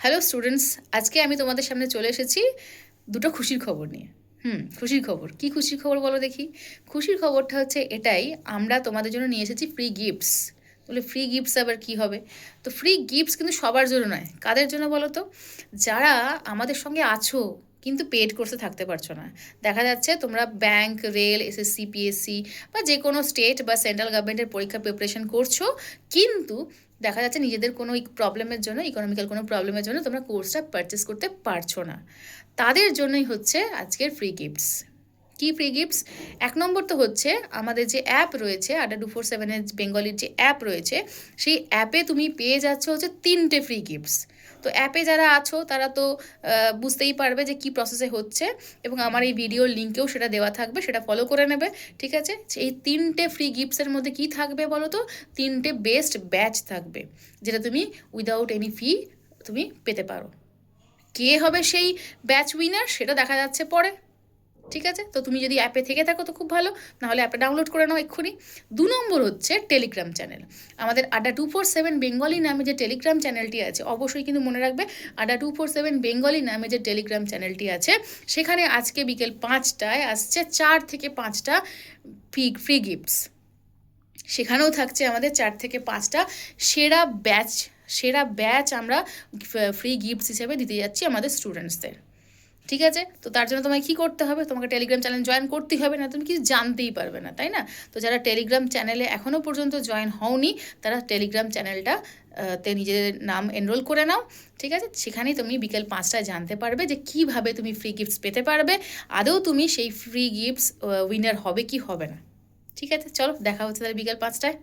Hello students, আজকে আমি তোমাদের সামনে চলে এসেছি দুটো খুশির খবর নিয়ে। খুশির খবর কি? খুশির খবর বলো দেখি। খুশির খবরটা হচ্ছে এটাই, আমরা তোমাদের জন্য নিয়ে এসেছি ফ্রি গিফটস। বলে ফ্রি গিফটস আবার কি হবে? তো ফ্রি গিফটস কিন্তু সবার জন্য নয়। কাদের জন্য বলো তো? যারা আমাদের সঙ্গে আছো কিন্তু পেড কোর্সে থাকতে পারছো না। দেখা যাচ্ছে তোমরা ব্যাংক, রেল, এসএসসি, পিএসসি বা যে কোনো স্টেট বা সেন্ট্রাল গভর্নমেন্টের পরীক্ষা প্রিপারেশন করছো, কিন্তু দেখা যাচ্ছে নিজেদের কোনো প্রবলেমের জন্য, ইকোনমিক্যাল কোনো প্রবলেমের জন্য তোমরা কোর্সটা পারচেস করতে পারছো না। তাদের জন্যই হচ্ছে আজকের ফ্রি গিফটস। কি ফ্রি গিফটস? এক নম্বর তো হচ্ছে আমাদের যে অ্যাপ রয়েছে, ADDA 247 বেঙ্গলির যে অ্যাপ রয়েছে, সেই অ্যাপে তুমি পেয়ে যাচ্ছ হচ্ছে 3টে ফ্রি গিফটস। তো অ্যাপে যারা আছো তারা তো বুঝতেই পারবে যে কি প্রসেসে হচ্ছে, এবং আমার এই ভিডিওর লিঙ্কেও সেটা দেওয়া থাকবে, সেটা ফলো করে নেবে। ঠিক আছে? এই 3টে ফ্রি গিফটসের মধ্যে কি থাকবে বলো তো? 3টে বেস্ট ব্যাচ থাকবে, যেটা তুমি উইদাউট এনি ফি তুমি পেতে পারো। কে হবে সেই ব্যাচ উইনার সেটা দেখা যাচ্ছে পরে। ঠিক আছে? তো তুমি যদি অ্যাপে থেকে থাকো তো খুব ভালো, নাহলে অ্যাপে ডাউনলোড করে নাও এক্ষুনি। 2 নম্বর হচ্ছে টেলিগ্রাম চ্যানেল। আমাদের ADDA 247 বেঙ্গলি নামে যে টেলিগ্রাম চ্যানেলটি আছে, অবশ্যই কিন্তু মনে রাখবে, ADDA 247 বেঙ্গলি নামে যে টেলিগ্রাম চ্যানেলটি আছে, সেখানে আজকে বিকেল 5টায় আসছে 4 থেকে 5টা ফ্রি গিফটস। সেখানেও থাকছে আমাদের 4 থেকে 5টা সেরা ব্যাচ। সেরা ব্যাচ আমরা ফ্রি গিফটস হিসেবে দিতে যাচ্ছি আমাদের স্টুডেন্টসদের। ঠিক আছে? তো তার জন্য তোমায় কী করতে হবে? তোমাকে টেলিগ্রাম চ্যানেল জয়েন করতেই হবে, না তুমি কিছু জানতেই পারবে না, তাই না? তো যারা টেলিগ্রাম চ্যানেলে এখনও পর্যন্ত জয়েন হওনি, তারা টেলিগ্রাম চ্যানেলটা তে নিজেদের নাম এনরোল করে নাও। ঠিক আছে? সেখানেই তুমি বিকেল 5টায় জানতে পারবে যে কীভাবে তুমি ফ্রি গিফটস পেতে পারবে, আদৌ তুমি সেই ফ্রি গিফটস উইনার হবে কি হবে না। ঠিক আছে? চলো দেখা হচ্ছে তাহলে বিকেল 5টায়।